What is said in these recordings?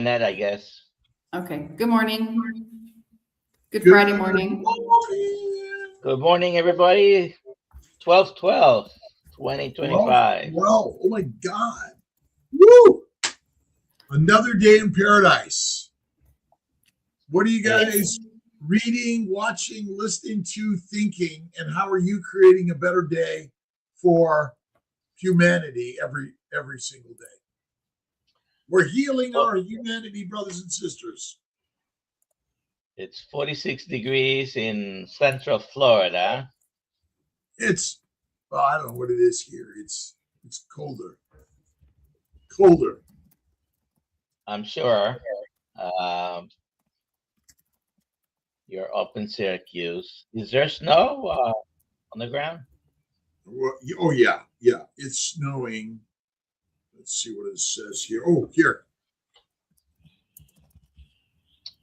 Net, I guess. Okay. Good morning. Good Friday morning. Good morning, everybody. 12/12/2025. Wow. Oh my God. Woo! Another day in paradise. What are you guys reading, watching, listening to, thinking, and how are you creating a better day for humanity every single day? We're healing our humanity, brothers and sisters. It's 46 degrees in Central Florida. It's, well, I don't know what it is here. It's colder. Colder. I'm sure. You're up in Syracuse. Is there snow on the ground? Oh, yeah. Yeah. It's snowing. Let's see what it says here. Oh, here.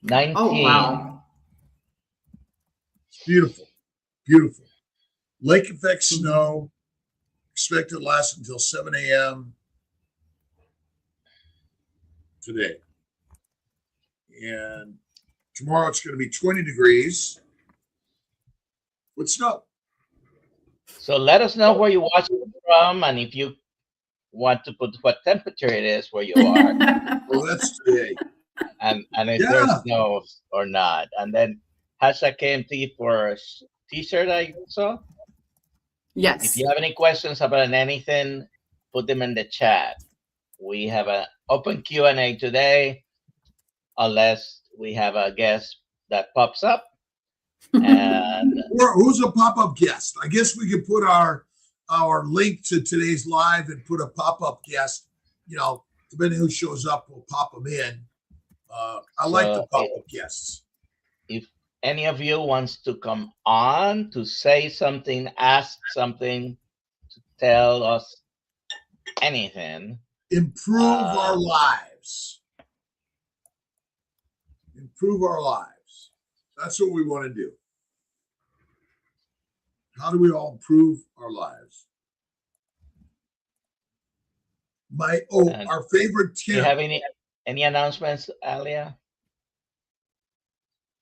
19. Oh, wow. It's beautiful. Beautiful. Lake effect snow. Expected to last until 7 a.m. today. And tomorrow it's going to be 20 degrees with snow. So let us know where you're watching from and if you want to put what temperature it is where you are. Well, that's today. And if there's snow or not. And then hashtag KMT for a t-shirt I saw. Yes. If you have any questions about anything, put them in the chat. We have an open Q&A today, unless we have a guest that pops up. And who's a pop-up guest? I guess we could put our link to today's live and put a pop-up guest. You know, depending who shows up, we'll pop them in. I like the pop-up guests. If any of you wants to come on to say something, ask something, to tell us anything, improve our lives. Improve our lives. That's what we want to do. How do we all improve our lives? Our favorite tip. Do you have any announcements, Alia?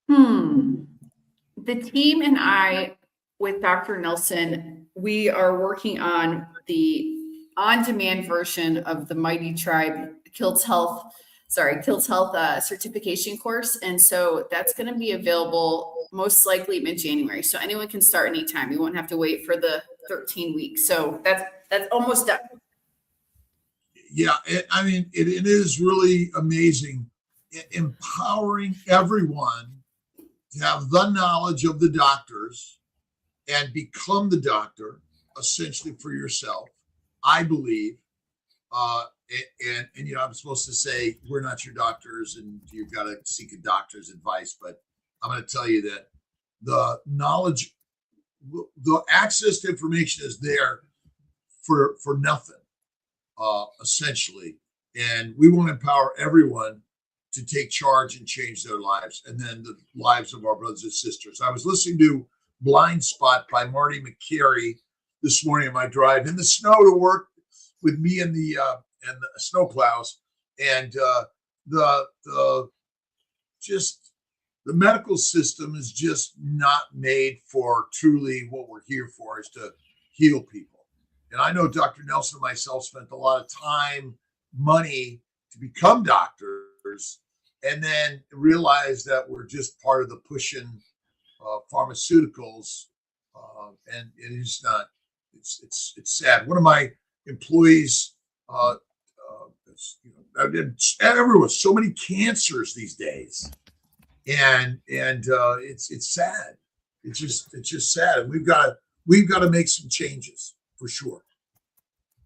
The team and I, with Dr. Nelson, we are working on the on-demand version of the Mighty Tribe Kiltz Health certification course. And so that's going to be available most likely mid-January. So anyone can start anytime. You won't have to wait for the 13 weeks. So that's almost done. Yeah, I mean, it is really amazing, empowering everyone to have the knowledge of the doctors and become the doctor, essentially, for yourself, I believe. And you know, I'm supposed to say we're not your doctors and you've got to seek a doctor's advice, but I'm going to tell you that the knowledge, the access to information is there for nothing, essentially. And we want to empower everyone to take charge and change their lives, and then the lives of our brothers and sisters. I was listening to Blind Spot by Marty McCary this morning on my drive in the snow to work with me and the snow plows, and the medical system is just not made for truly what we're here for, is to heal people. And I know Dr. Nelson and myself spent a lot of time, money to become doctors, and then realize that we're just part of the pushing pharmaceuticals, and it is not. It's sad. One of my employees, everyone, so many cancers these days, and it's sad. It's just sad, and we've got to make some changes for sure.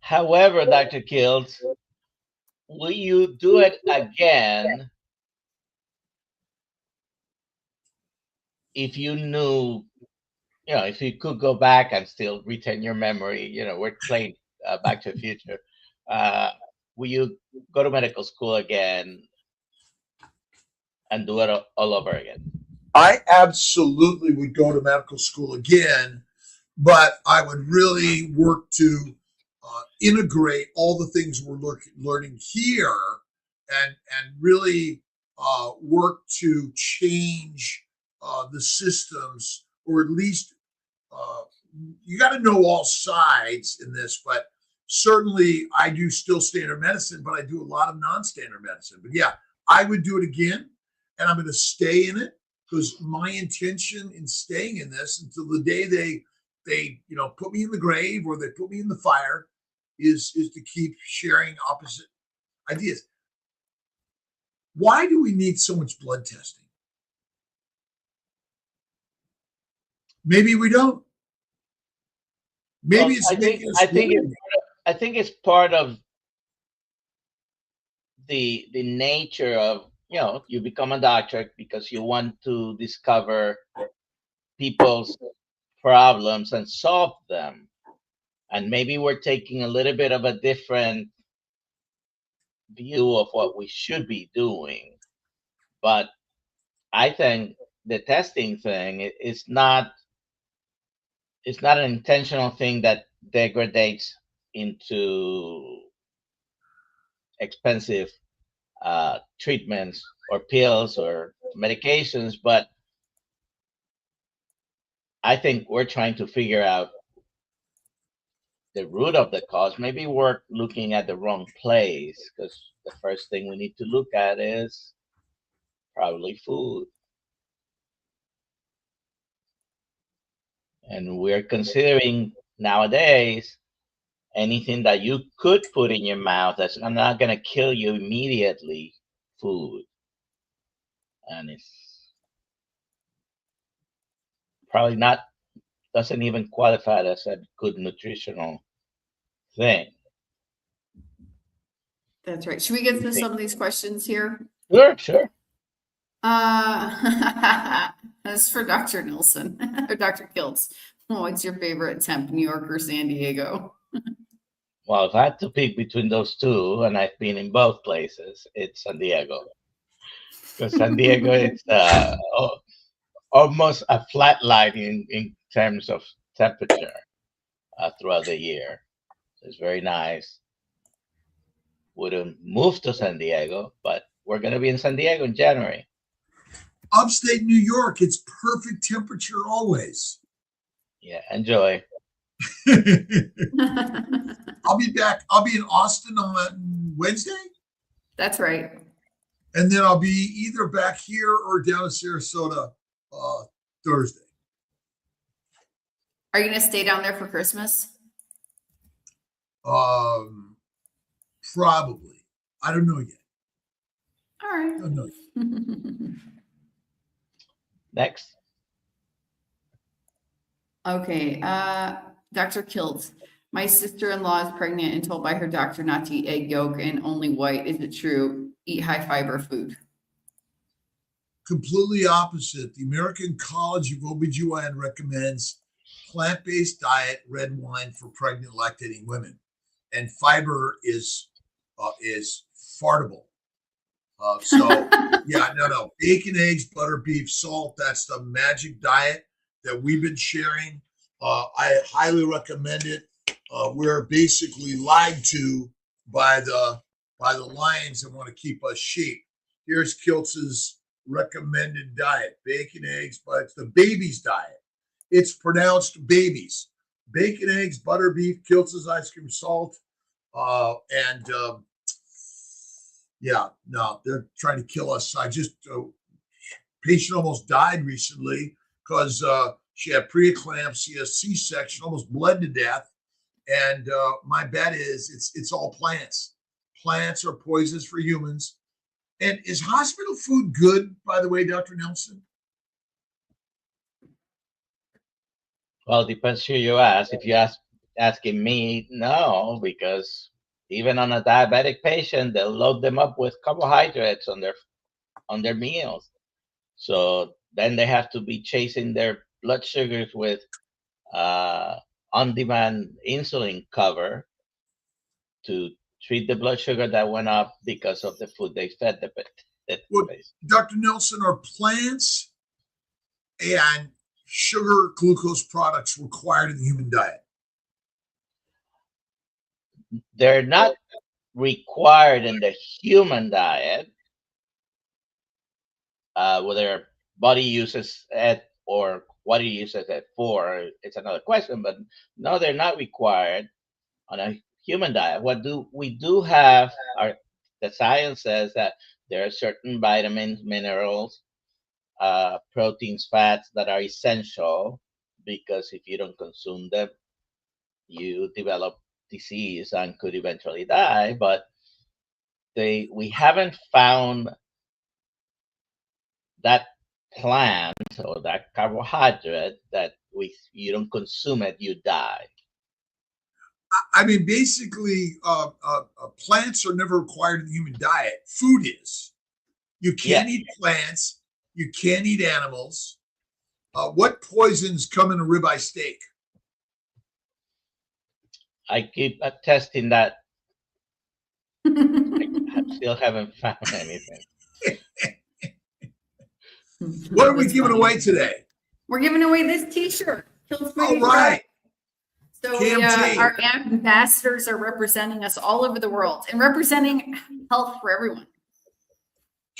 However, Dr. Kiltz, will you do it again if you knew, if you could go back and still retain your memory? We're playing Back to the Future. Will you go to medical school again and do it all over again? I absolutely would go to medical school again, but I would really work to integrate all the things we're learning here and really work to change the systems, or at least you got to know all sides in this. But certainly I do still standard medicine, but I do a lot of non-standard medicine. But yeah, I would do it again, and I'm going to stay in it, because my intention in staying in this until the day they put me in the grave or they put me in the fire is to keep sharing opposite ideas. Why do we need so much blood testing? Maybe we don't. Maybe Well, it's making us I think it's part of the nature of, you become a doctor because you want to discover people's problems and solve them. And maybe we're taking a little bit of a different view of what we should be doing. But I think the testing thing is not, it's not an intentional thing that degrades into expensive treatments or pills or medications, but I think we're trying to figure out the root of the cause. Maybe we're looking at the wrong place, because the first thing we need to look at is probably food. And we're considering nowadays anything that you could put in your mouth that's not going to kill you immediately, food. And it's probably not, doesn't even qualify as a good nutritional thing. That's right. Should we get to some of these questions here? Sure. That's for Dr. Nelson or Dr. Kiltz. What's your favorite temp, New York or San Diego? Well, if I had to pick between those two, and I've been in both places, it's San Diego. Because San Diego, it's almost a flat line in terms of temperature throughout the year. It's very nice. Wouldn't move to San Diego, but we're going to be in San Diego in January. Upstate New York, it's perfect temperature always. Yeah, enjoy. I'll be back. I'll be in Austin on Wednesday. That's right. And then I'll be either back here or down in Sarasota Thursday. Are you going to stay down there for Christmas? Probably. I don't know yet. All right. I don't know yet. Next. Okay. Dr. Kiltz, my sister-in-law is pregnant and told by her doctor not to eat egg yolk and only white. Is it true? Eat high fiber food. Completely opposite. The American College of OBGYN recommends plant-based diet, red wine for pregnant lactating women. And fiber is fartable. No. Bacon, eggs, butter, beef, salt. That's the magic diet that we've been sharing. I highly recommend it. We're basically lied to by the lions that want to keep us sheep. Here's Kiltz's recommended diet: bacon, eggs, but it's the baby's diet. It's pronounced babies. Bacon, eggs, butter, beef, Kiltz's ice cream, salt, they're trying to kill us. I just patient almost died recently because she had preeclampsia, C-section, almost bled to death. And my bet is it's all plants. Plants are poisonous for humans. And is hospital food good, by the way, Dr. Nelson? Well, it depends who you ask. If you asking me, no, because even on a diabetic patient, they'll load them up with carbohydrates on their meals. So then they have to be chasing their blood sugars with on-demand insulin cover to treat the blood sugar that went up because of the food they fed the patient. Well, Dr. Nelson, are plants and sugar glucose products required in the human diet? They're not required in the human diet, whether body uses it or what it uses it for, it's another question. But no, they're not required on a human diet. What do we do have? The science says that there are certain vitamins, minerals, proteins, fats that are essential, because if you don't consume them, you develop disease and could eventually die. But we haven't found that plant or that carbohydrate that you don't consume it, you die. I mean, basically, plants are never required in the human diet. Food is. You can't eat plants. You can't eat animals. What poisons come in a ribeye steak? I keep testing that. I still haven't found anything. What are we giving away today? We're giving away this T-shirt. All right. So our ambassadors are representing us all over the world and representing health for everyone.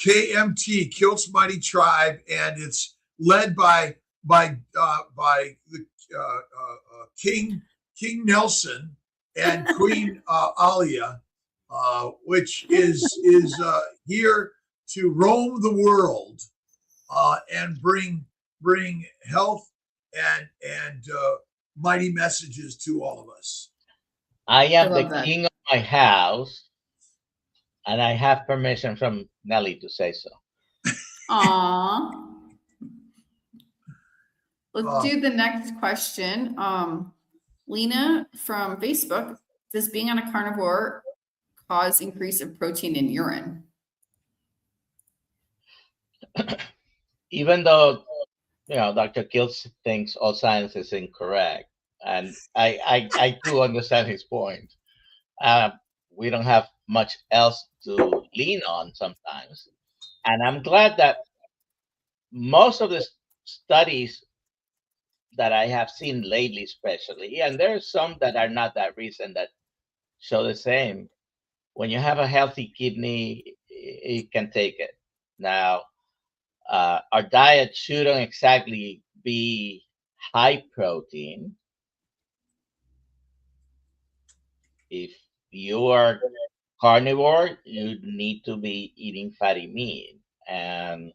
KMT, Kiltz Mighty Tribe, and it's led by the King Nelson and Queen Alia, which is here to roam the world and bring health and mighty messages to all of us. I am the king of my house, and I have permission from Nelly to say so. Aww. Let's do the next question. Lena from Facebook, does being on a carnivore cause increase of protein in urine? Even though, Dr. Kiltz thinks all science is incorrect, and I do understand his point. We don't have much else to lean on sometimes. And I'm glad that most of the studies that I have seen lately, especially, and there are some that are not that recent that show the same. When you have a healthy kidney, it can take it. Now, our diet shouldn't exactly be high protein. If you are carnivore, you need to be eating fatty meat, and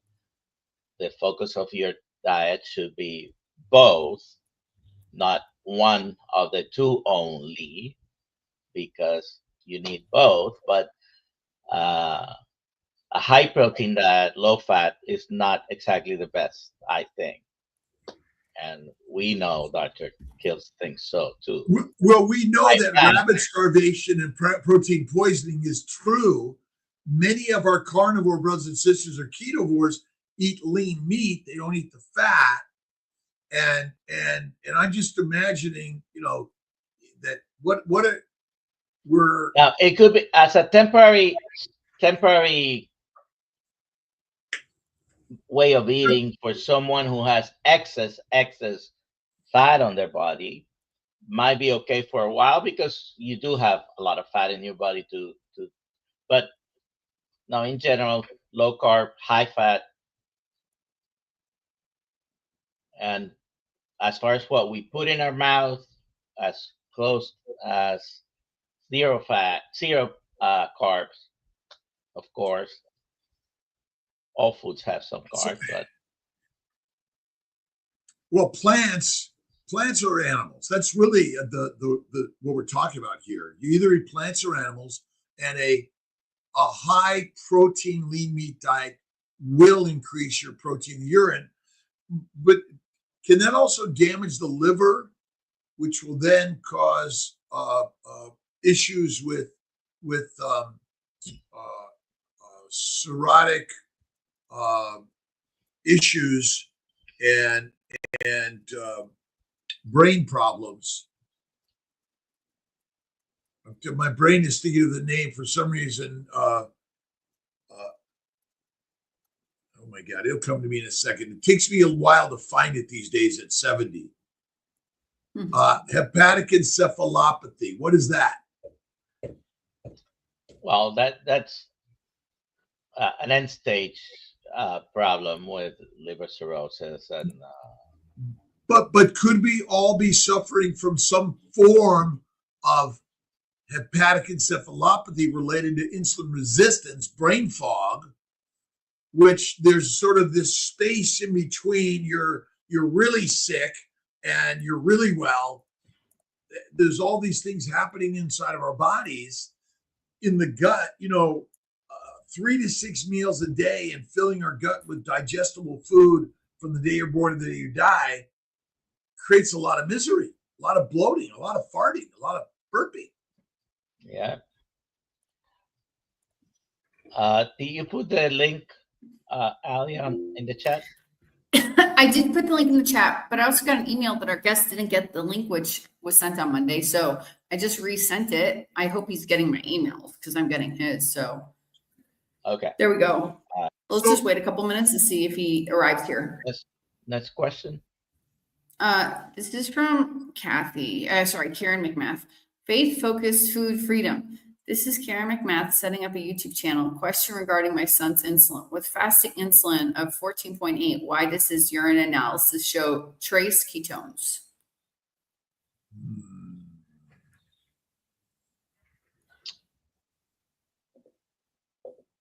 the focus of your diet should be both, not one of the two only, because you need both. But a high protein diet, low fat, is not exactly the best, I think. And we know Dr. Kiltz thinks so too. Well, we know that rabbit starvation and protein poisoning is true. Many of our carnivore brothers and sisters or ketovores eat lean meat. They don't eat the fat. And I'm just imagining, that we're now, it could be as a temporary way of eating for someone who has excess fat on their body. Might be okay for a while because you do have a lot of fat in your body but no, in general, low carb, high fat. And as far as what we put in our mouth, as close as zero fat, zero carbs, of course. All foods have some carbs, but well, plants are animals. That's really the what we're talking about here. You either eat plants or animals, and a high protein lean meat diet will increase your protein in the urine. But can that also damage the liver, which will then cause issues with cirrhotic issues and brain problems? My brain is thinking of the name for some reason. Oh my God, it'll come to me in a second. It takes me a while to find it these days at 70. Hepatic encephalopathy. What is that? Well, that's an end stage problem with liver cirrhosis, and But could we all be suffering from some form of hepatic encephalopathy related to insulin resistance, brain fog, which there's sort of this space in between you're really sick and you're really well. There's all these things happening inside of our bodies in the gut, 3 to 6 meals a day and filling our gut with digestible food from the day you're born to the day you die creates a lot of misery, a lot of bloating, a lot of farting, a lot of burping. yeah. Did you put the link, Alia, in the chat? I did put the link in the chat, but I also got an email that our guest didn't get the link, which was sent on Monday. So I just resent it. I hope he's getting my emails because I'm getting his. So Okay. there we go. Let's just wait a couple minutes to see if he arrives here. Next question. This is from Karen McMath. Faith-focused food freedom. This is Karen McMath setting up a YouTube channel. Question regarding my son's insulin. With fasting insulin of 14.8, why does his urine analysis show trace ketones?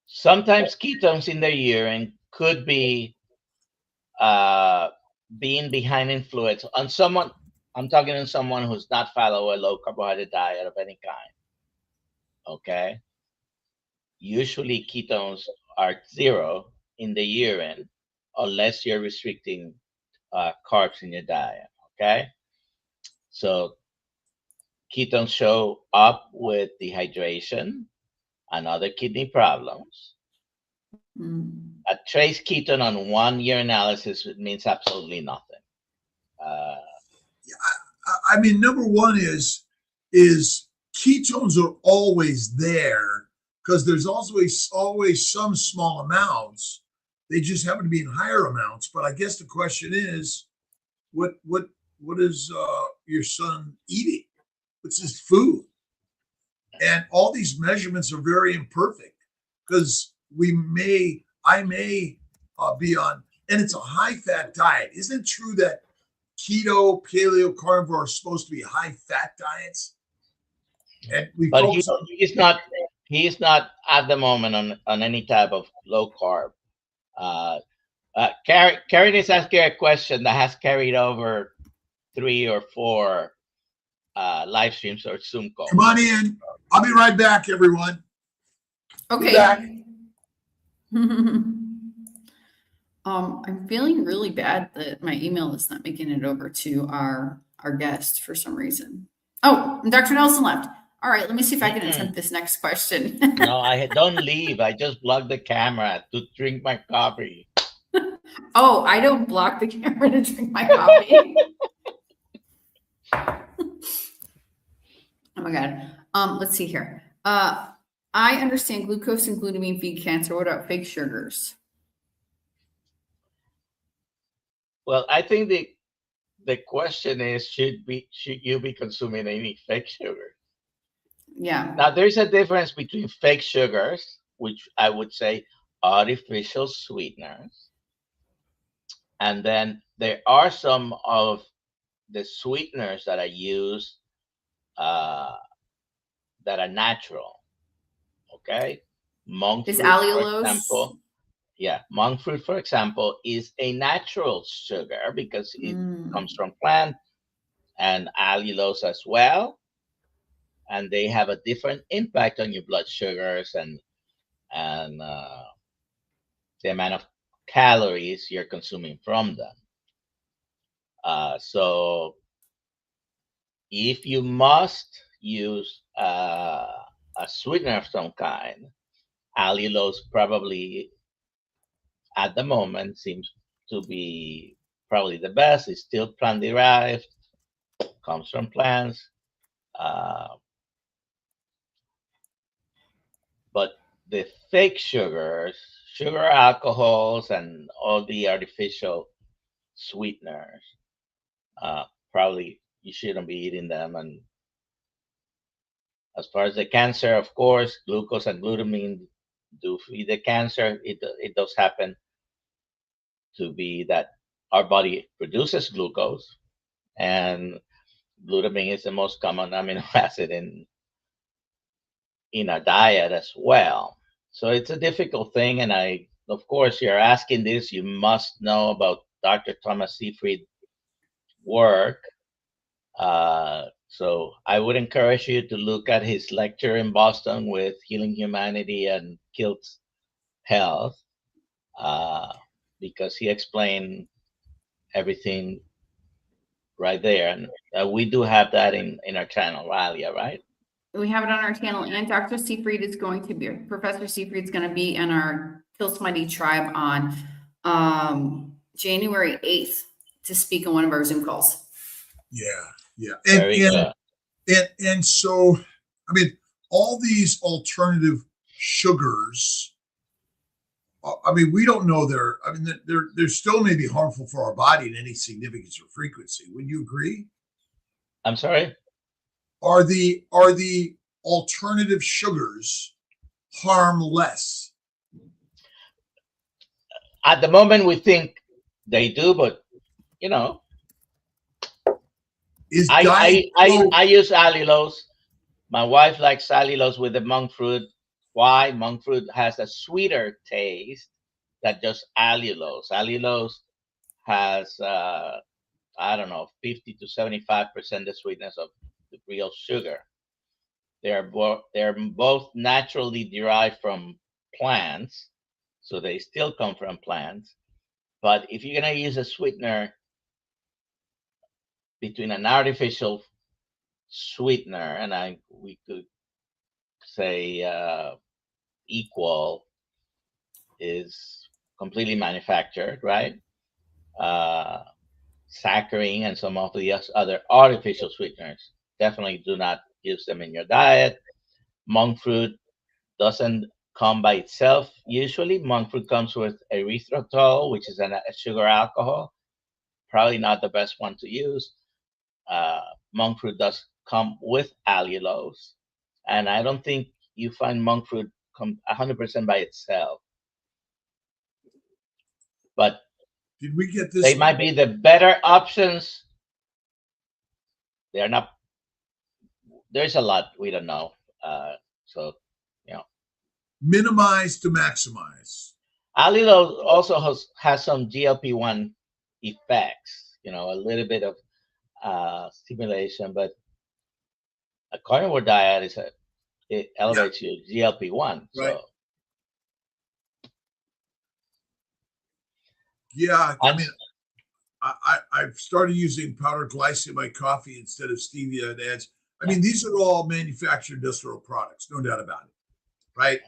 Sometimes ketones in the urine could be being behind in fluids on someone. I'm talking to someone who's not follow a low carbohydrate diet of any kind. Okay. Usually ketones are 0 in the urine unless you're restricting carbs in your diet. Okay. So ketones show up with dehydration and other kidney problems. A trace ketone on one urinalysis means absolutely nothing. I mean, number one is ketones are always there because there's always some small amounts. They just happen to be in higher amounts. But I guess the question is, what is your son eating? What's his food? And all these measurements are very imperfect because I may be on, and it's a high fat diet. Isn't it true that keto, paleo, carnivore are supposed to be high fat diets? And but he's not at the moment on any type of low carb. Karen is asking a question that has carried over 3 or 4 live streams or Zoom calls. Come on in. I'll be right back, everyone. Okay. I'm feeling really bad that my email is not making it over to our guest for some reason. Oh, and Dr. Nelson left. All right, let me see if I can attempt this next question. No, I don't leave. I just blocked the camera to drink my coffee. Oh, I don't block the camera to drink my coffee. Oh my God. Let's see here. I understand glucose and glutamine feed cancer. What about fake sugars? Well, I think the question is, should you be consuming any fake sugar? Yeah. Now, there's a difference between fake sugars, which I would say artificial sweeteners, and then there are some of the sweeteners that are used that are natural. Okay, monk fruit, for example. Yeah, monk fruit, for example, is a natural sugar because it comes from plant, and allulose as well. And they have a different impact on your blood sugars and the amount of calories you're consuming from them. So if you must use a sweetener of some kind, allulose probably at the moment seems to be probably the best. It's still plant derived, comes from plants. But the fake sugars, sugar alcohols, and all the artificial sweeteners, probably you shouldn't be eating them. And As far as the cancer, of course, glucose and glutamine do feed the cancer. It does happen to be that our body produces glucose, and glutamine is the most common amino acid in our diet as well. So it's a difficult thing, and of course, you're asking this, you must know about Dr. Thomas Seyfried's work. So I would encourage you to look at his lecture in Boston with Healing Humanity and Kiltz Health, because he explained everything right there. And we do have that in our channel, Alia, right? We have it on our channel, and Dr. Seyfried is going to be, Professor Seyfried is going to be in our Kiltz Mighty Tribe on January 8th to speak on one of our Zoom calls. Yeah. Very good. And so, I mean, all these alternative sugars, I mean, we don't know they're still may be harmful for our body in any significance or frequency. Would you agree? I'm sorry? Are the alternative sugars harmless? At the moment, we think they do, but you know, I use allulose. My wife likes allulose with the monk fruit. Why? Monk fruit has a sweeter taste than just allulose. Allulose has I don't know, 50 to 75% the sweetness of the real sugar. They're both naturally derived from plants, so they still come from plants. But if you're gonna use a sweetener between an artificial sweetener and we could say equal is completely manufactured, right? Saccharin and some of the other artificial sweeteners. Definitely do not use them in your diet. Monk fruit doesn't come by itself usually. Monk fruit comes with erythritol, which is a sugar alcohol. Probably not the best one to use. Monk fruit does come with allulose, and I don't think you find monk fruit come 100% by itself. But did we get this? They might be the better options. They're not. There's a lot we don't know. So, you know, minimize to maximize. Allulose also has some GLP-1 effects. You know, a little bit of stimulation, but a carnivore diet it elevates your GLP-1. Right. So yeah, I mean, I've started using powdered glycine in my coffee instead of stevia and ads. I mean, these are all manufactured industrial products, no doubt about it, right?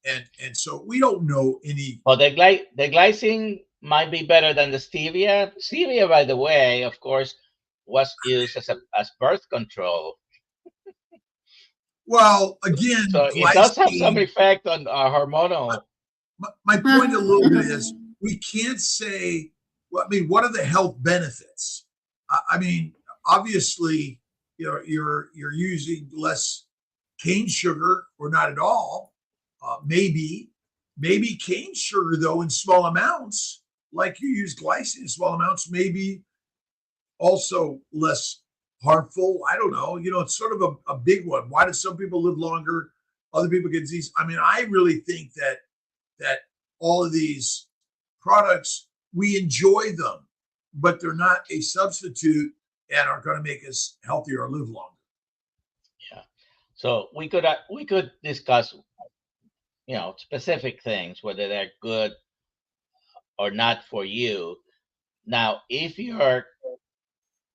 And so we don't know any. Well, the glycine might be better than the stevia. Stevia, by the way, of course, was used as birth control. Well, again, so it does have some effect on our hormonal. My point a little bit is we can't say. Well, I mean, what are the health benefits? I mean, obviously, you're using less cane sugar or not at all. Maybe cane sugar though in small amounts, like you use glycine in small amounts, maybe also less harmful. I don't know. It's sort of a big one. Why do some people live longer? Other people get disease. I mean, I really think that all of these products, we enjoy them, but they're not a substitute and are going to make us healthier or live longer. Yeah. So we could discuss, specific things, whether they're good or not for you. Now,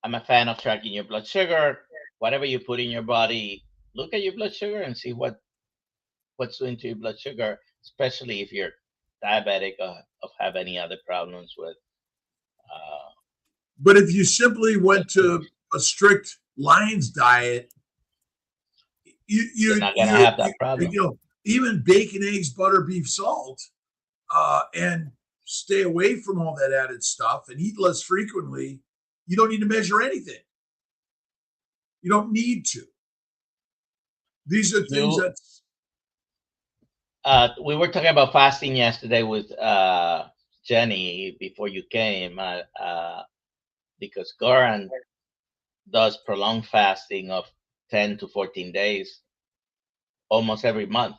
I'm a fan of tracking your blood sugar. Whatever you put in your body, look at your blood sugar and see what's doing to your blood sugar, especially if you're diabetic or have any other problems with. But if you simply went to a strict Lions diet, you're not going to have that problem. Even bacon, eggs, butter, beef, salt, and stay away from all that added stuff and eat less frequently. You don't need to measure anything. You don't need to. These are things You, that we were talking about fasting yesterday with Jenny before you came, because Goran does prolonged fasting of 10 to 14 days almost every month.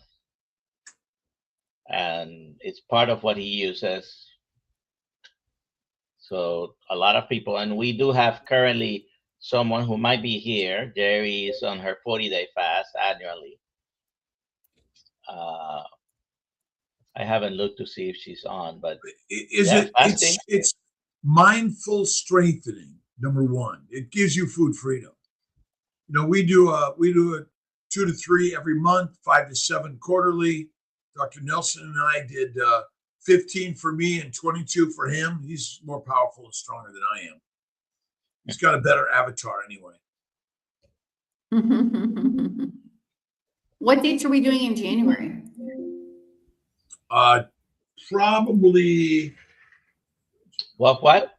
And it's part of what he uses. So a lot of people, and we do have currently someone who might be here. Jerry is on her 40-day fast annually. I haven't looked to see if she's on, but fasting. It's mindful strengthening. Number one, it gives you food freedom. We do a 2 to 3 every month, 5 to 7 quarterly. Dr. Nelson and I did 15 for me and 22 for him. He's more powerful and stronger than I am. He's got a better avatar anyway. What dates are we doing in January? Probably. What?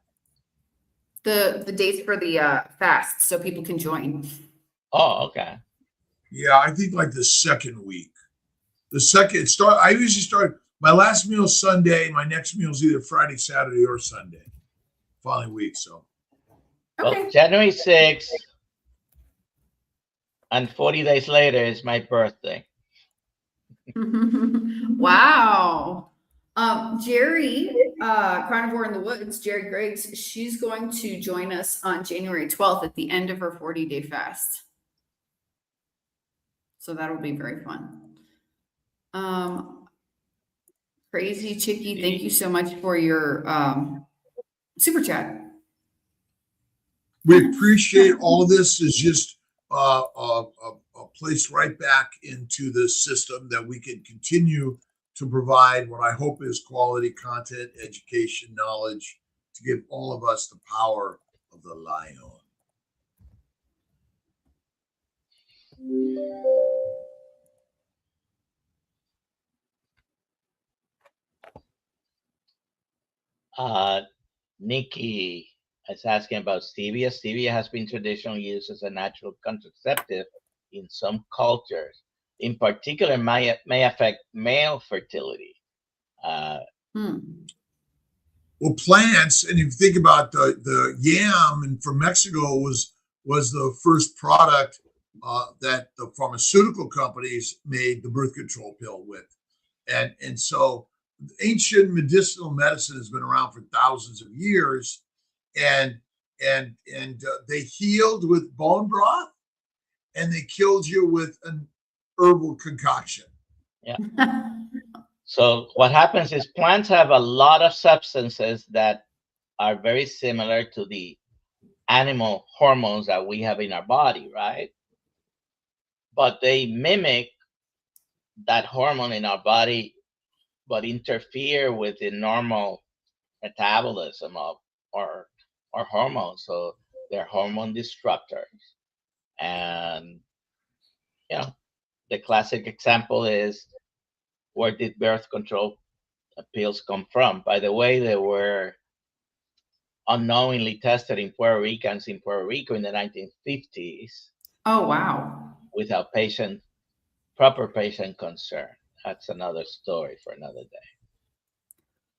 The dates for the fast, so people can join. Oh, okay. Yeah, I think like the second week. The second start. I usually start. My last meal is Sunday. My next meal is either Friday, Saturday, or Sunday, following week. So. Okay. Well, January 6th, and 40 days later is my birthday. Wow. Jerry, Carnivore in the Woods, Jerry Griggs, she's going to join us on January 12th at the end of her 40-day fast. So that'll be very fun. Crazy Chicky, thank you so much for your super chat. We appreciate all of this. Is just a place right back into the system that we can continue to provide what I hope is quality content, education, knowledge, to give all of us the power of the lion. Nikki is asking about stevia. Stevia has been traditionally used as a natural contraceptive in some cultures. In particular, may affect male fertility. Well, plants, and if you think about the yam, and from Mexico was the first product that the pharmaceutical companies made the birth control pill with, and so ancient medicinal medicine has been around for thousands of years, and they healed with bone broth, and they killed you with an herbal concoction. Yeah. So what happens is plants have a lot of substances that are very similar to the animal hormones that we have in our body, right? But they mimic that hormone in our body, but interfere with the normal metabolism of our hormones. So they're hormone disruptors. And, the classic example is, where did birth control pills come from? By the way, they were unknowingly tested in Puerto Ricans in Puerto Rico in the 1950s. Oh, wow. Without proper patient concern. That's another story for another day.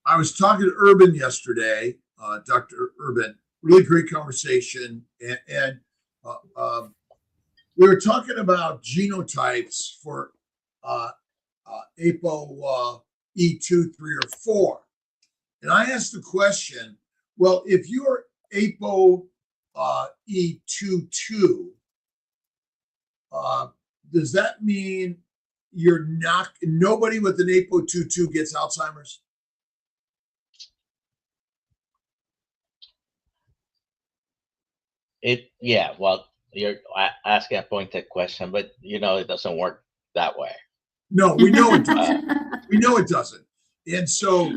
I was talking to Urban yesterday, Dr. Urban, really great conversation. And we were talking about genotypes for ApoE2, 3, or 4. And I asked the question, well, if you're ApoE22, does that mean nobody with an ApoE22 gets Alzheimer's? Well, you're asking a pointed question, but it doesn't work that way. No, we know it doesn't. We know it doesn't. And so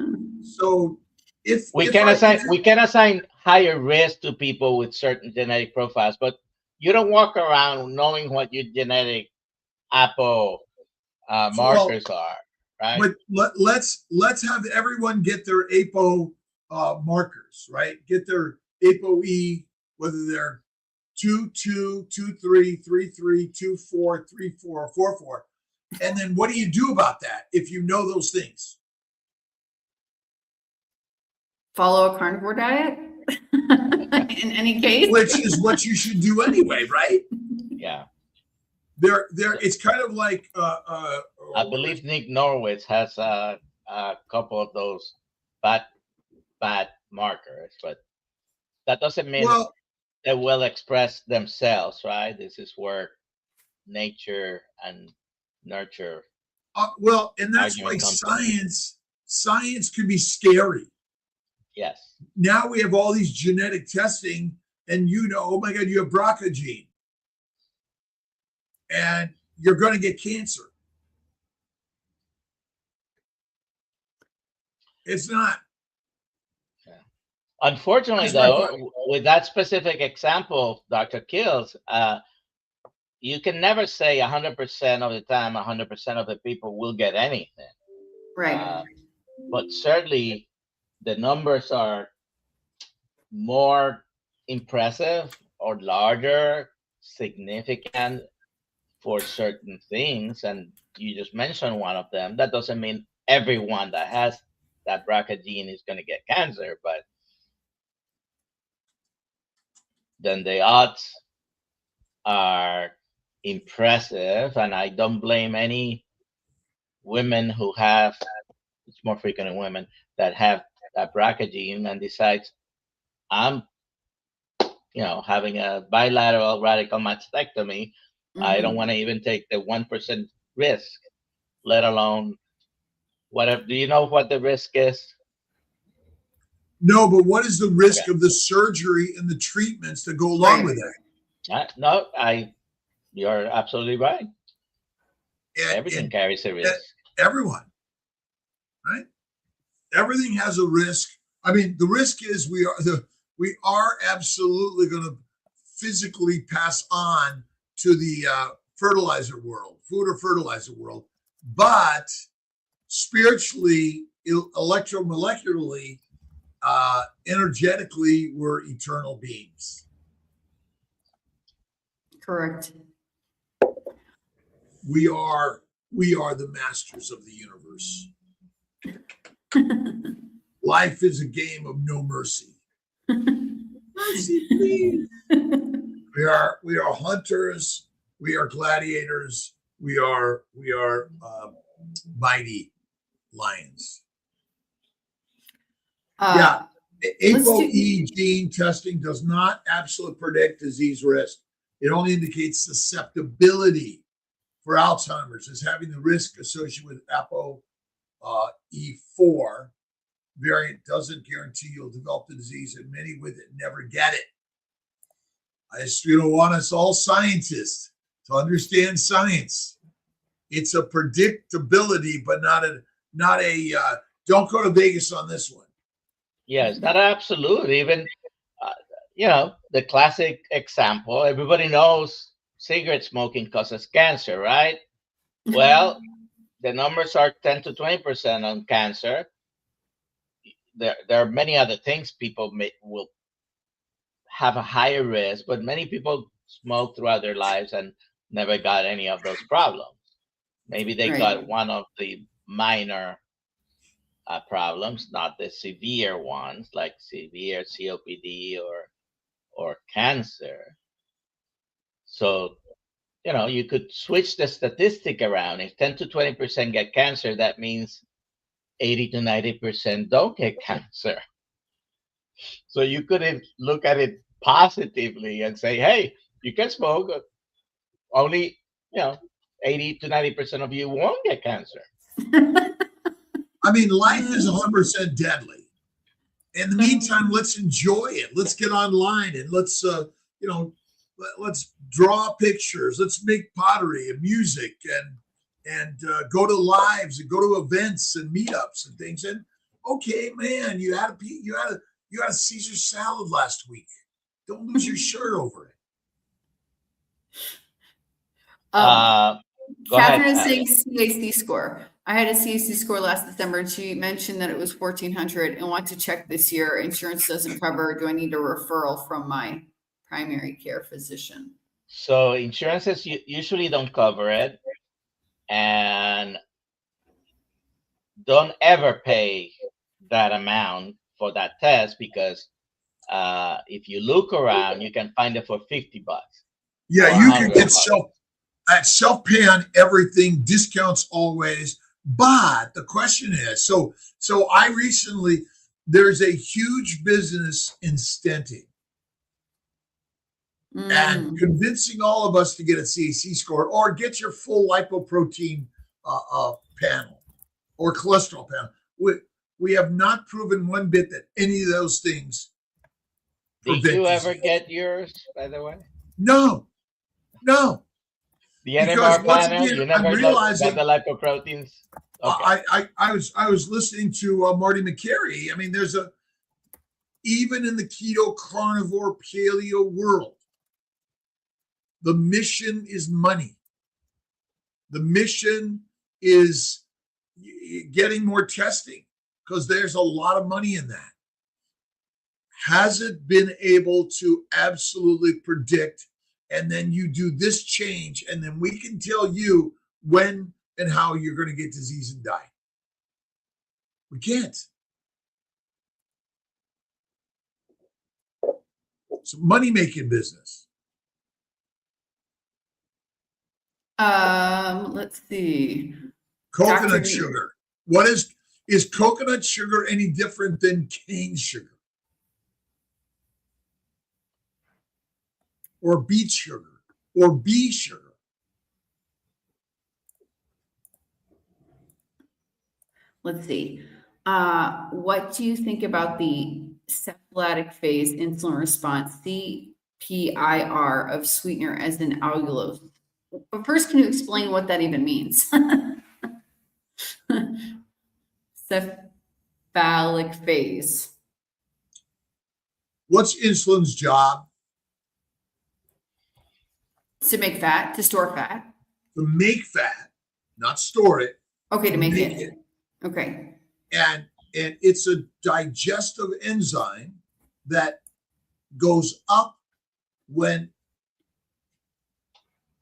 if we can assign higher risk to people with certain genetic profiles, but you don't walk around knowing what your genetic Apo markers are, right? But let's have everyone get their Apo markers, right? Get their ApoE, whether they're 22, 23, 33, 24, 34, 44. And then what do you do about that if you know those things? Follow a carnivore diet in any case. Which is what you should do anyway, right? Yeah. There. It's kind of like I believe Nick Norwitz has a couple of those bad markers, but that doesn't mean they will express themselves, right? This is where nature and nurture. And that's why science can be scary. Yes. Now we have all these genetic testing, and oh my God, you have BRCA gene, and you're going to get cancer. It's not. Yeah. Unfortunately, though, with that specific example, Dr. Kiltz, you can never say 100% of the time, 100% of the people will get anything. Right. But certainly the numbers are more impressive or larger, significant for certain things. And you just mentioned one of them. That doesn't mean everyone that has that BRCA gene is going to get cancer, but then the odds are impressive. And I don't blame any women who have, it's more frequent in women that have that BRCA gene and decides, I'm, having a bilateral radical mastectomy. I don't want to even take the 1% risk, let alone whatever. Do you know what the risk is? No, but what is the risk of the surgery and the treatments that go along with it? No, you're absolutely right. Everything carries a risk. Everyone, right? Everything has a risk. I mean, the risk is we are absolutely going to physically pass on to the fertilizer world, food or fertilizer world, but spiritually, electromolecularly, energetically, we're eternal beings. Correct. We are the masters of the universe. Life is a game of no mercy. Mercy, please. We are hunters. We are gladiators. We are mighty lions. ApoE gene testing does not absolutely predict disease risk. It only indicates susceptibility for Alzheimer's as having the risk associated with ApoE4 variant doesn't guarantee you'll develop the disease, and many with it never get it. I just want us all scientists to understand science. It's a predictability, but not a don't go to Vegas on this one. Yes, not absolute. Even the classic example, everybody knows cigarette smoking causes cancer, right? Well, the numbers are 10 to 20% on cancer. There are many other things people will have a higher risk, but many people smoke throughout their lives and never got any of those problems. Maybe they got one of the minor problems, not the severe ones like severe COPD or cancer. So, you could switch the statistic around. If 10 to 20% get cancer, that means 80 to 90% don't get cancer. So you could look at it positively and say, hey, you can smoke. Only, 80 to 90% of you won't get cancer. I mean, life is 100% deadly. In the meantime, let's enjoy it. Let's get online and let's draw pictures. Let's make pottery and music and go to lives and go to events and meetups and things. And okay, man, you had a Caesar salad last week. Don't lose your shirt over it. Catherine is saying CAC score. I had a CAC score last December, and she mentioned that it was 1,400 and want to check this year. Insurance doesn't cover. Do I need a referral from my primary care physician. So insurances usually don't cover it, and don't ever pay that amount for that test, because if you look around, you can find it for $50 Yeah, or you can get $100. self-pay on everything, discounts always. But the question is, so I recently, there's a huge business in stenting and convincing all of us to get a CAC score or get your full lipoprotein panel or cholesterol panel. We have not proven one bit that any of those things Did you ever get yours, by the way? No. The Because NMR once panel, again, you I'm never realizing got the lipoproteins? Okay. I was listening to Marty McCary. I mean, even in the keto carnivore paleo world, the mission is money. The mission is getting more testing because there's a lot of money in that. Has it been able to absolutely predict, and then you do this change, and then we can tell you when and how you're going to get disease and die? We can't. It's a money-making business. Let's see. Coconut sugar. What is coconut sugar any different than cane sugar? Or beet sugar? Or bee sugar? Let's see. What do you think about the cephalatic phase insulin response, CPIR, of sweetener as an allulose? But first, can you explain what that even means? Cephalic phase. What's insulin's job? To make fat, to store fat. To make fat, not store it. Okay, to make it. Okay. And it's a digestive enzyme that goes up when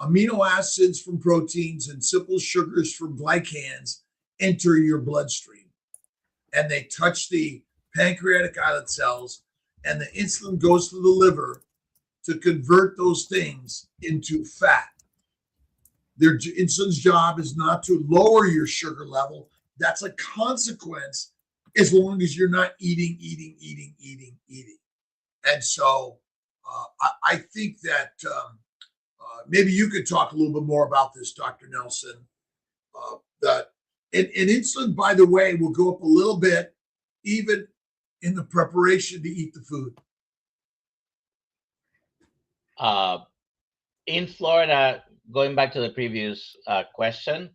amino acids from proteins and simple sugars from glycans enter your bloodstream. And they touch the pancreatic islet cells, and the insulin goes to the liver to convert those things into fat. Their insulin's job is not to lower your sugar level. That's a consequence as long as you're not eating. And so I think that maybe you could talk a little bit more about this, Dr. Nelson. That and insulin, by the way, will go up a little bit even in the preparation to eat the food. In Florida, going back to the previous question,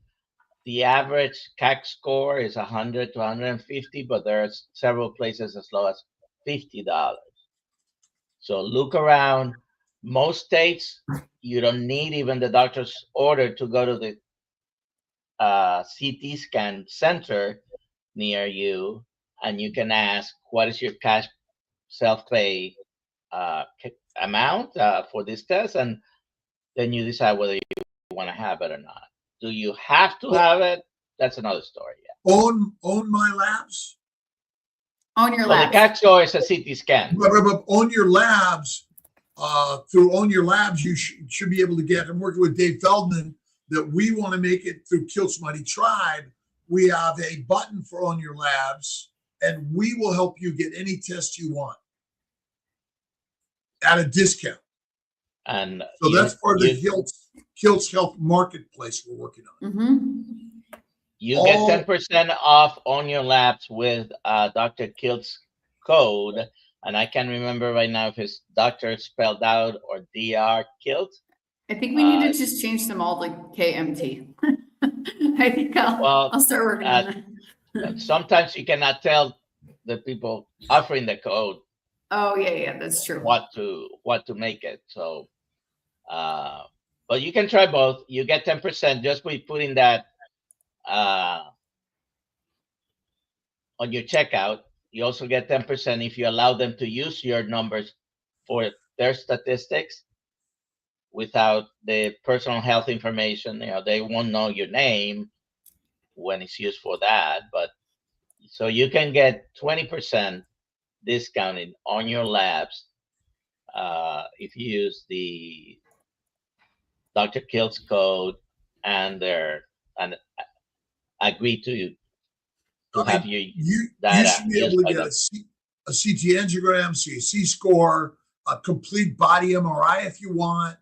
the average CAC score is 100 to 150, but there's several places as low as $50. So look around. Most states, you don't need even the doctor's order to go to the CT scan center near you, and you can ask, what is your cash self-pay amount for this test? And then you decide whether you want to have it or not. Do you have to have it? That's another story. Yeah. Own my labs. Own your labs. The CAC score is a CT scan. But own your labs. Through Own Your Labs, you should be able to get. I'm working with Dave Feldman that we want to make it through Kiltz Mighty Tribe. We have a button for Own Your Labs, and we will help you get any test you want at a discount. And so that's part of the Kiltz Health Marketplace we're working on. Mm-hmm. You get 10% off Own Your Labs with Dr. Kiltz code. And I can't remember right now if it's Dr. spelled out or Dr. Kiltz. I think we need to just change them all to KMT. I think I'll start working on that. Sometimes you cannot tell the people offering the code. Oh yeah, that's true. What to make it. So, but you can try both. You get 10% just by putting that on your checkout. You also get 10% if you allow them to use your numbers for their statistics without the personal health information. They won't know your name when it's used for that, but so you can get 20% discounted on your labs if you use the Dr.Kiltz code and agree to have your data. You should be able to get a CT angiogram, CAC score, a complete body MRI if you want,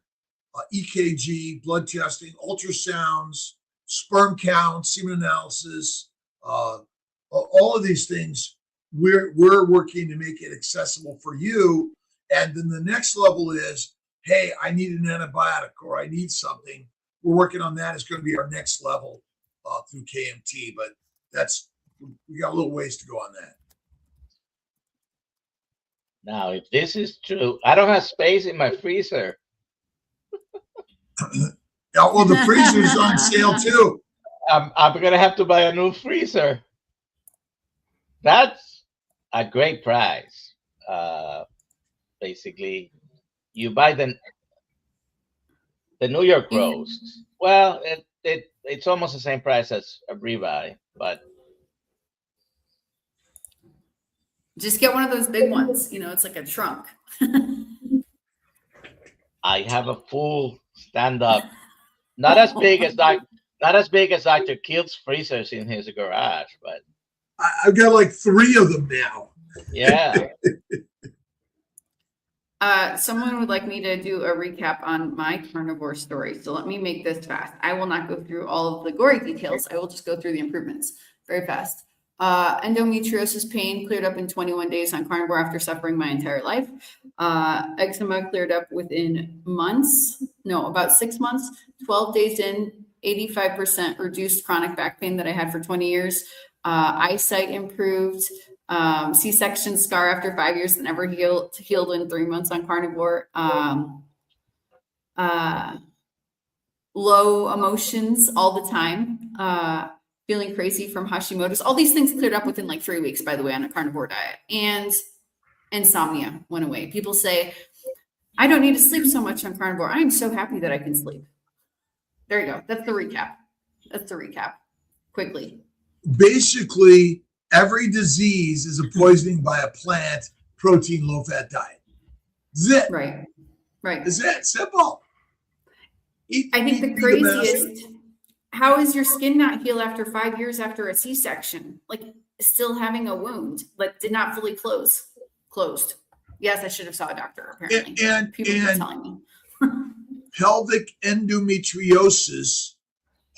EKG, blood testing, ultrasounds, sperm count, semen analysis, all of these things. We're working to make it accessible for you. And then the next level is, hey, I need an antibiotic or I need something. We're working on that. It's going to be our next level through KMT, but we got a little ways to go on that. Now, if this is true, I don't have space in my freezer. Yeah, well, the freezer's on sale too. I'm going to have to buy a new freezer. That's a great price. Basically, you buy the New York roast. Well, it's almost the same price as a ribeye, but just get one of those big ones. It's like a trunk. I have a full stand-up, not as big as Dr. Kiltz freezers in his garage, but I've got like 3 of them now. Yeah. Someone would like me to do a recap on my carnivore story. So let me make this fast. I will not go through all of the gory details. I will just go through the improvements very fast. Endometriosis pain cleared up in 21 days on carnivore after suffering my entire life. Eczema cleared up within about 6 months. 12 days in, 85% reduced chronic back pain that I had for 20 years. Eyesight improved. C-section scar after 5 years that never healed in 3 months on carnivore. Low emotions all the time. Feeling crazy from Hashimoto's. All these things cleared up within like 3 weeks, by the way, on a carnivore diet. And insomnia went away. People say, I don't need to sleep so much on carnivore. I am so happy that I can sleep. There you go. That's the recap. Quickly. Basically, every disease is a poisoning by a plant protein low-fat diet. That's it. Right. Is it simple? I think the craziest, how is your skin not heal after 5 years after a C-section? Like still having a wound, like did not fully closed. Yes, I should have saw a doctor, apparently. And people were telling me. Pelvic endometriosis,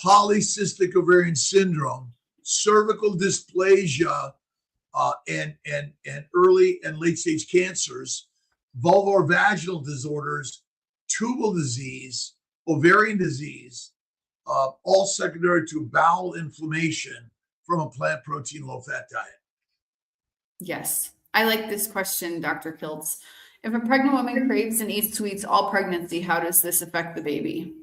polycystic ovarian syndrome, cervical dysplasia, and early and late stage cancers, vulvar vaginal disorders, tubal disease, ovarian disease, all secondary to bowel inflammation from a plant protein low-fat diet. Yes. I like this question, Dr. Kiltz. If a pregnant woman craves and eats sweets all pregnancy, how does this affect the baby?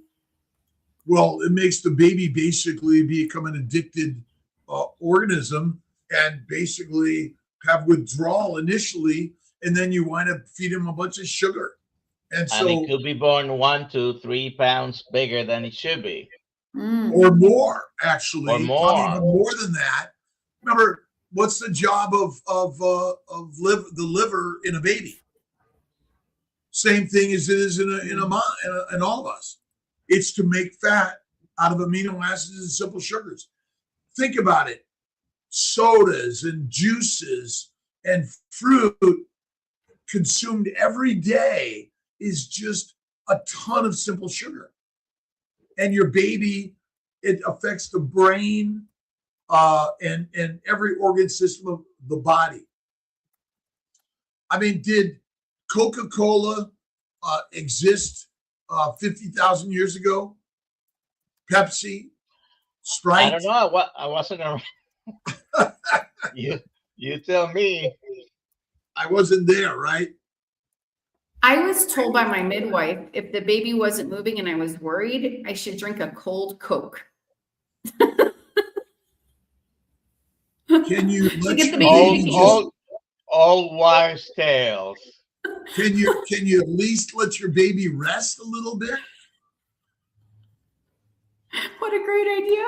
Well, it makes the baby basically become an addicted organism and basically have withdrawal initially, and then you wind up feeding him a bunch of sugar. And so it could be born 1 to 3 pounds bigger than it should be. Or more, actually. Or more. Probably even more than that. Remember, what's the job of the liver in a baby? Same thing as it is in all of us. It's to make fat out of amino acids and simple sugars. Think about it. Sodas and juices and fruit consumed every day is just a ton of simple sugar. And your baby, it affects the brain and every organ system of the body. I mean, did Coca-Cola exist 50,000 years ago? Pepsi, Sprite? I don't know. I wasn't around. You tell me. I wasn't there, right? I was told by my midwife, if the baby wasn't moving and I was worried, I should drink a cold Coke. Can you get the baby all wives' tales? Can you at least let your baby rest a little bit? What a great idea.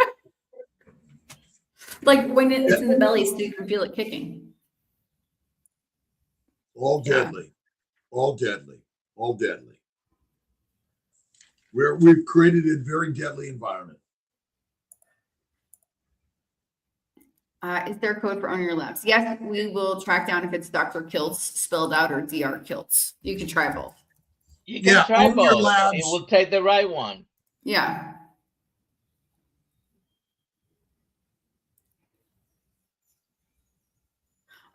Like when it's in the belly so you can feel it kicking. All deadly. All deadly. All deadly. We've created a very deadly environment. Is there a code for Own Your Labs? Yes, we will track down if it's Dr. Kiltz spelled out or Dr. Kiltz. You can try both. You can try Own Your both. Labs. It will take the right one. Yeah.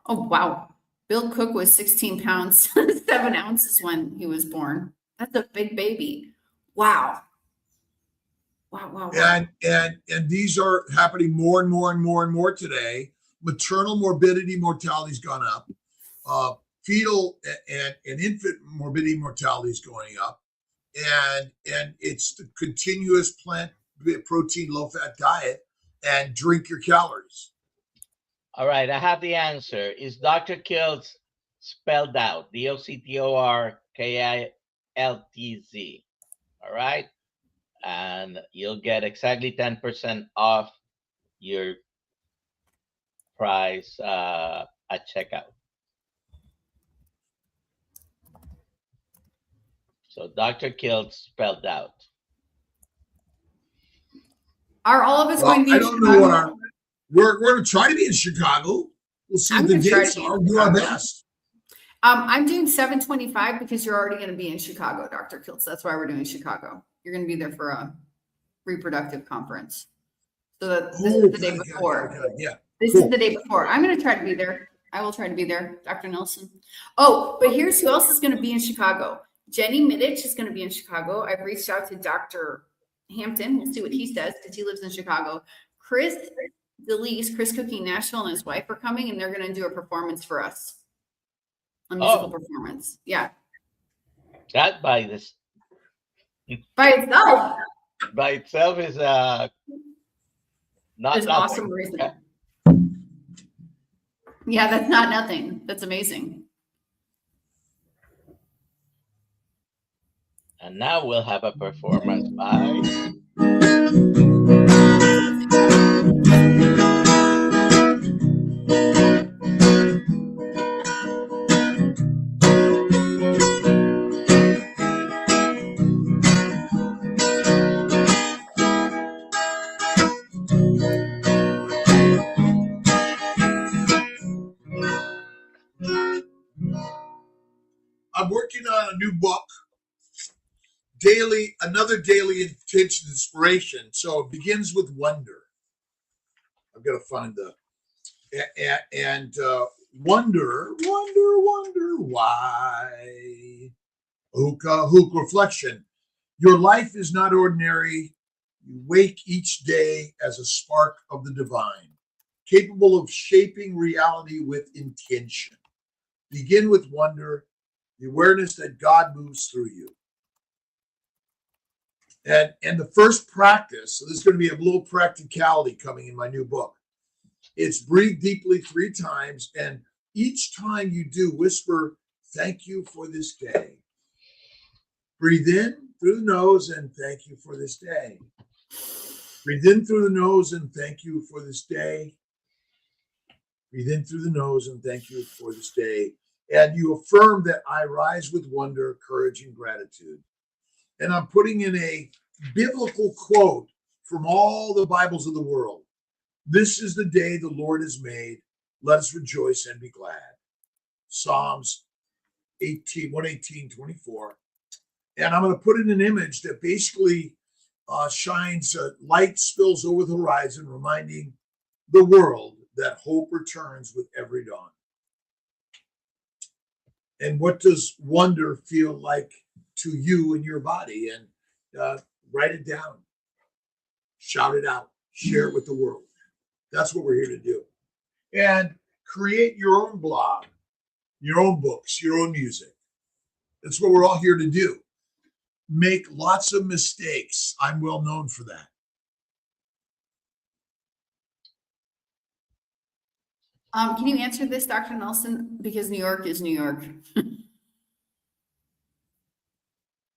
Oh, wow. Bill Cook was 16 pounds, 7 ounces when he was born. That's a big baby. Wow. Wow. And these are happening more and more today. Maternal morbidity mortality's gone up. Fetal and infant morbidity mortality is going up. And it's the continuous plant protein low fat diet and drink your calories. All right, I have the answer. Is Dr. Kiltz spelled out? DoctorKiltz. All right. And you'll get exactly 10% off your price at checkout. So Dr. Kiltz spelled out. Are all of us going to be I in don't Chicago? know what we're going to try to be in Chicago. We'll see what the dates are. We'll do our best. I'm doing 725 because you're already going to be in Chicago, Dr. Kiltz. That's why we're doing Chicago. You're going to be there for a reproductive conference. So this is the day before. Yeah. This is the day before. I'm going to try to be there. I will try to be there, Dr. Nelson. Oh, but here's who else is going to be in Chicago. Jenny Middich is going to be in Chicago. I've reached out to Dr. Hampton. We'll see what he says because he lives in Chicago. Chris DeLeese, Chris Cooking Nashville, and his wife are coming, and they're going to do a performance for us. A musical performance. Yeah. That by this By itself. by itself is not That's nothing. awesome reason. Yeah, that's not nothing. That's amazing. And now we'll have a performance by I'm working on a new book, another daily intention inspiration. So it begins with wonder. I've got to find wonder why. Hook reflection. Your life is not ordinary. You wake each day as a spark of the divine, capable of shaping reality with intention. Begin with wonder, the awareness that God moves through you. And the first practice, so there's going to be a little practicality coming in my new book. It's breathe deeply 3 times, and each time you do, whisper, thank you for this day. Breathe in through the nose and thank you for this day. Breathe in through the nose and thank you for this day. Breathe in through the nose and thank you for this day. And you affirm that I rise with wonder, courage, and gratitude. And I'm putting in a biblical quote from all the Bibles of the world. This is the day the Lord has made. Let us rejoice and be glad. Psalms 118:24. And I'm going to put in an image that basically shines light spills over the horizon, reminding the world that hope returns with every dawn. And what does wonder feel like to you in your body? And write it down, shout it out, share it with the world. That's what we're here to do. And create your own blog, your own books, your own music. That's what we're all here to do. Make lots of mistakes. I'm well known for that. Can you answer this, Dr. Nelson? Because New York is New York.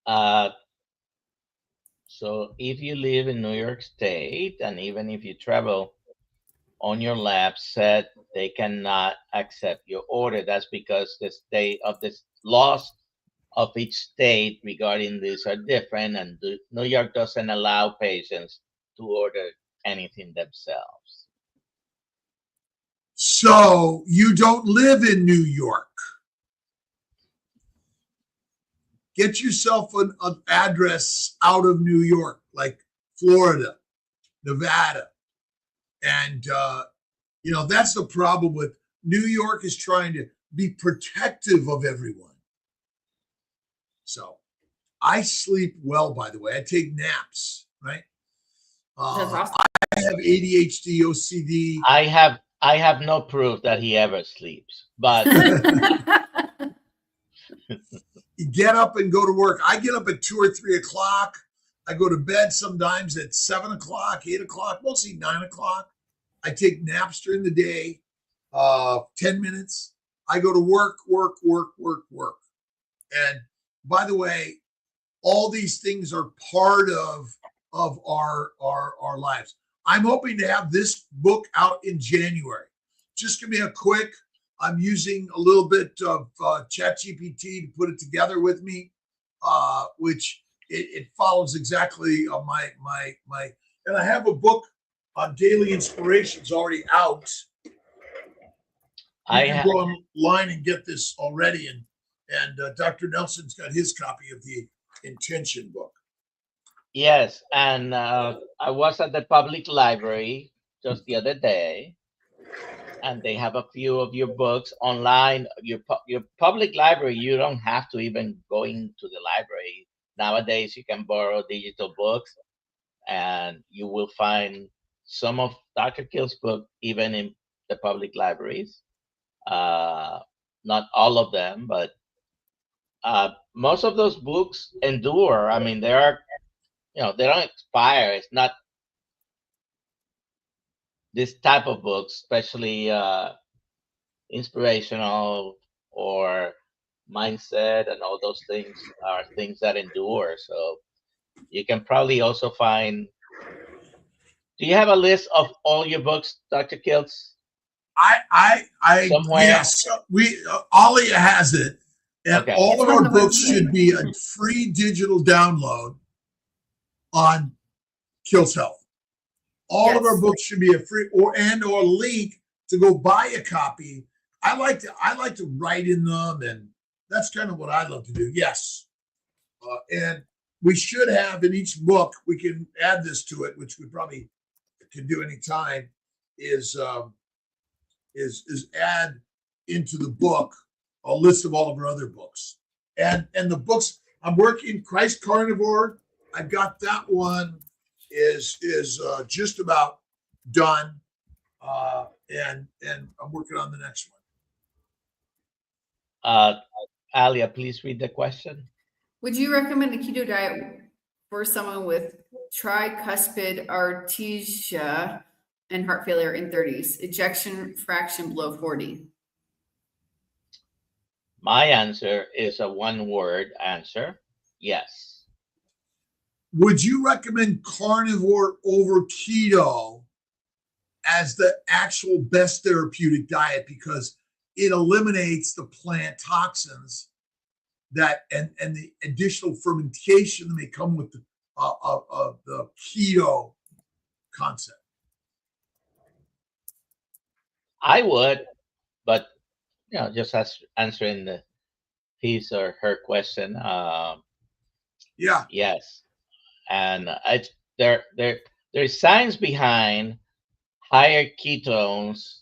Uh, so if you live in New York State, and even if you travel on your lab set, they cannot accept your order. That's because the state of the laws of each state regarding this are different, and New York doesn't allow patients to order anything themselves. So you don't live in New York. Get yourself an address out of New York, like Florida, Nevada. And, that's the problem with New York is trying to be protective of everyone. So I sleep well, by the way. I take naps, right? That's awesome. I have ADHD, OCD. I have no proof that he ever sleeps, but You get up and go to work. I get up at 2 or 3 o'clock. I go to bed sometimes at 7 o'clock, 8 o'clock, mostly 9 o'clock. I take naps during the day, 10 minutes. I go to work. And by the way, all these things are part of our lives. I'm hoping to have this book out in January. Just give me a quick. I'm using a little bit of ChatGPT to put it together with me, which it follows exactly my. And I have a book on daily inspirations already out. You can go online and get this already, and Dr. Nelson's got his copy of the Intention book. yes, and I was at the public library just the other day, and they have a few of your books online. Your public library, you don't have to even go into the library. Nowadays, you can borrow digital books, and you will find some of Dr. Kiltz's book even in the public libraries. Not all of them, but most of those books endure. I mean, they are, they don't expire. It's not this type of books, especially inspirational or mindset and all those things are things that endure. So you can probably also find. Do you have a list of all your books, Dr. Kiltz? Somewhere? Yes, Alia has it, and Okay. all It's of on our the books website. should be a free digital download on Kiltz Health. All of our Yes. books should be a free or link to go buy a copy. I like to write in them, and that's kind of what I love to do. Yes, and we should have in each book. We can add this to it, which we probably can do anytime. Is add into the book a list of all of our other books, and the books I'm working. Christ Carnivore, I got that one is just about done, and I'm working on the next one. Alia, please read the question. Would you recommend a keto diet for someone with tricuspid artesia and heart failure in 30s, ejection fraction below 40? My answer is a one-word answer. Yes. Would you recommend carnivore over keto as the actual best therapeutic diet because it eliminates the plant toxins that and the additional fermentation that may come with the keto concept? I would, but just answering his or her question. Yeah. Yes, and it's there's science behind higher ketones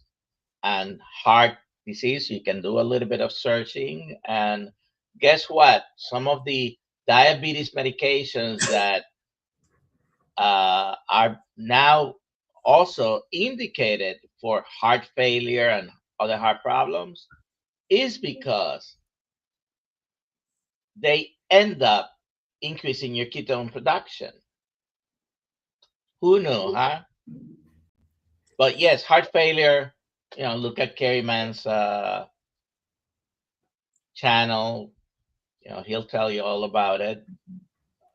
and heart disease. You can do a little bit of searching, and guess what? Some of the diabetes medications that are now also indicated for heart failure and other heart problems is because they end up increasing your ketone production. Who knew, huh? But yes, heart failure, look at Kerry Mann's channel. He'll tell you all about it.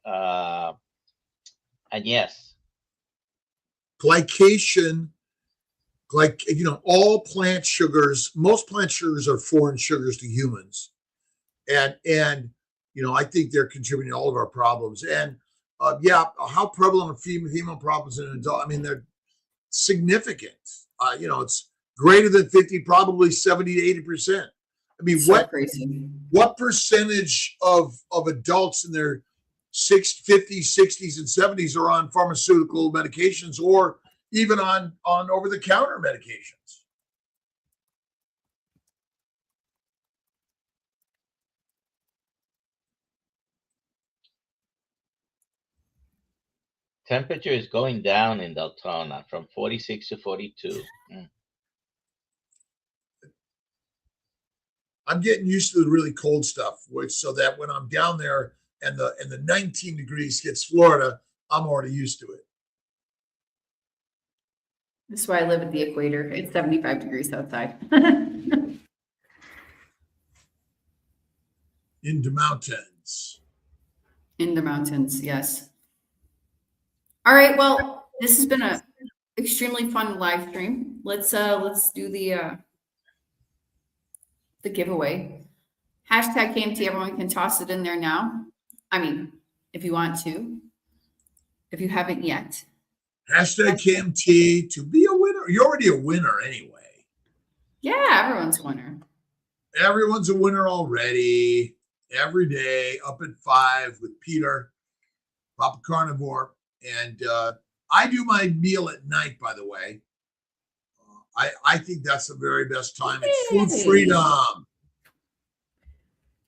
And yes, Glycation, all plant sugars, most plant sugars are foreign sugars to humans. And I think they're contributing to all of our problems. And how prevalent are female problems in an adult? I mean, they're significant. It's greater than 50, probably 70 to 80%. I mean, So crazy. what percentage of adults in their 50s, 60s, and 70s are on pharmaceutical medications or even on over-the-counter medications? temperature is going down in Deltona from 46 to 42. I'm getting used to the really cold stuff, so that when I'm down there and the 19 degrees hits Florida, I'm already used to it. That's why I live at the equator. It's 75 degrees outside. In the mountains. In the mountains, yes. All right. Well, this has been a extremely fun live stream. Let's do the giveaway. Hashtag KMT. Everyone can toss it in there now. I mean, if you want to, if you haven't yet. Hashtag KMT to be a winner. You're already a winner anyway. Yeah, everyone's a winner. Everyone's a winner already. Every day up at 5 with Peter, Papa Carnivore. And I do my meal at night, by the way. I think that's the very best time. It's food freedom.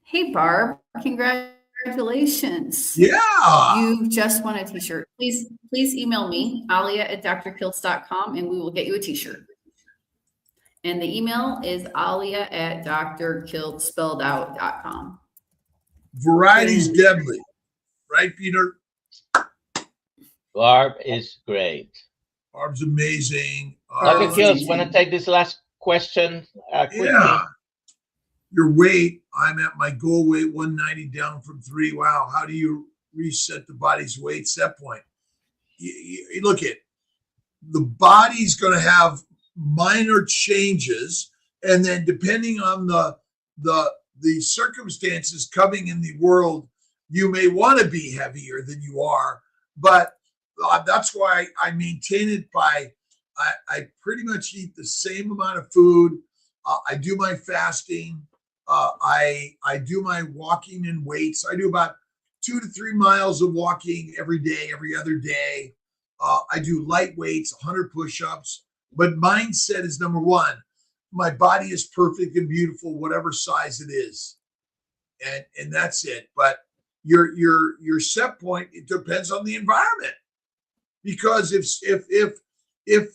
Hey, Barb, congratulations. Yeah. You just won a t-shirt. Please email me, Alia at Dr.Kiltz.com, and we will get you a t-shirt. And the email is Alia at drkiltz.com. Variety's deadly. Right, Peter? Barb is great. Barb's amazing. Dr. Kiltz, want to take this last question quickly? Yeah. Your weight, I'm at my goal weight, 190 down from 3. Wow. How do you reset the body's weight set point? You look at the body's going to have minor changes, and then depending on the circumstances coming in the world, you may want to be heavier than you are, but that's why I maintain it by I pretty much eat the same amount of food. I do my fasting. I do my walking in weights. I do about 2 to 3 miles of walking every day, every other day. I do light weights, 100 push-ups. But mindset is number one. My body is perfect and beautiful, whatever size it is, and that's it. But your set point, it depends on the environment. Because if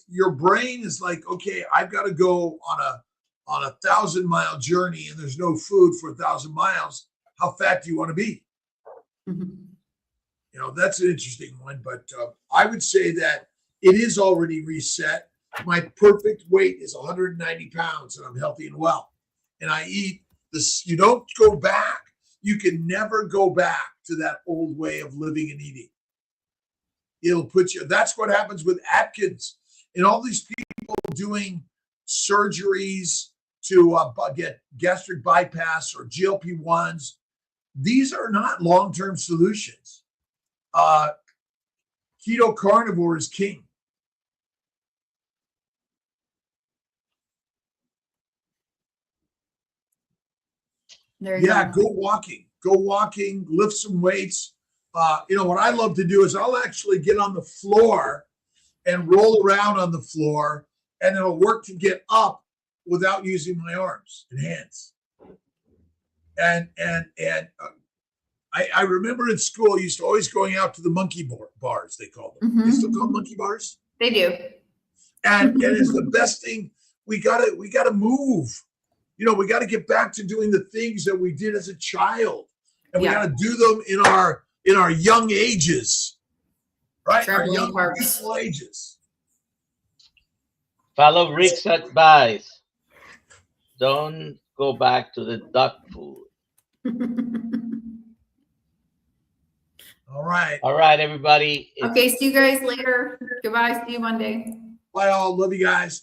your brain is like, okay, I've got to go on a 1,000-mile journey and there's no food for 1,000 miles, how fat do you want to be? Mm-hmm. That's an interesting one. But I would say that it is already reset. My perfect weight is 190 pounds and I'm healthy and well. And I eat this. You don't go back. You can never go back to that old way of living and eating. It'll put you. That's what happens with Atkins and all these people doing surgeries to get gastric bypass or GLP-1s. These are not long-term solutions. Keto carnivore is king. Go walking, lift some weights. What I love to do is I'll actually get on the floor and roll around on the floor, and it'll work to get up without using my arms and hands. And I remember in school, I used to always going out to the monkey bars, they call them. Mm-hmm. They still call them monkey bars? They do. And it's the best thing. We gotta move. We got to get back to doing the things that we did as a child, and we got to do them in our young ages, right? Our young beautiful ages. Follow Rick's advice. Don't go back to the duck food. All right. All right, everybody. Okay, see you guys later. Goodbye. See you Monday. Bye all. Love you guys.